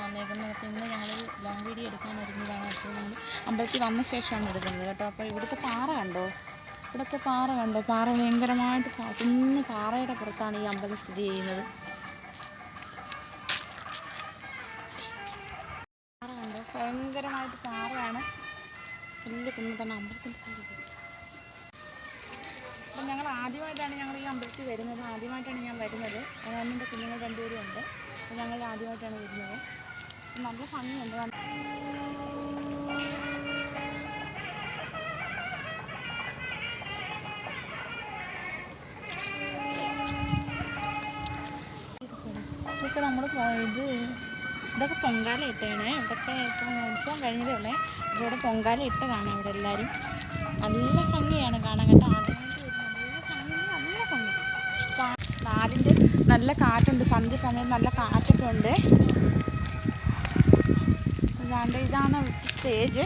വന്നേക്കുന്നത്. അപ്പോൾ ഇന്ന് ഞങ്ങൾ ലോങ് വീഡിയോ എടുക്കാൻ ഒരുങ്ങിയതാണ്. അപ്പോൾ ഞങ്ങൾ അമ്പലത്തിൽ വന്ന ശേഷമാണ് എടുക്കുന്നത് കേട്ടോ. അപ്പോൾ ഇവിടുത്തെ പാറ കണ്ടോ, ഇവിടുത്തെ പാറ കണ്ടോ, പാറ ഭയങ്കരമായിട്ട് കുഞ്ഞ് പാറയുടെ പുറത്താണ് ഈ അമ്പലം സ്ഥിതി ചെയ്യുന്നത്. പാറ കണ്ടോ, ഭയങ്കരമായിട്ട് പാറയാണ്, വലിയ കുന്ന് തന്നെ അമ്പലത്തിൻ്റെ സൈഡിൽ. അപ്പം ഞങ്ങൾ ആദ്യമായിട്ടാണ് ഞങ്ങൾ ഈ അമ്പലത്തിൽ വരുന്നത്, ആദ്യമായിട്ടാണ് ഞാൻ വരുന്നത്. എൻ്റെ കുഞ്ഞുങ്ങൾ രണ്ടുപേരും ഉണ്ട്. അപ്പോൾ ഞങ്ങൾ ആദ്യമായിട്ടാണ് വരുന്നത്. നല്ല ഭംഗിയുണ്ട്. ഇതൊക്കെ നമ്മൾ ഇതൊക്കെ പൊങ്കാല ഇട്ടേണേ. ഇതൊക്കെ ഇപ്പം ഉത്സവം കഴിഞ്ഞതേ ഉള്ളേ. ഇവിടെ പൊങ്കാല ഇട്ടതാണ് ഇവിടെ എല്ലാവരും. നല്ല ഭംഗിയാണ് കാണാൻ കേട്ടോ. ആദ്യമായിട്ട് വരുന്നത് നല്ല ഭംഗി. നാടിൻ്റെ നല്ല കാറ്റുണ്ട്, സന്ധ്യ സമയം നല്ല കാറ്റൊക്കെ ഉണ്ട്. ഇതാണ് സ്റ്റേജ്.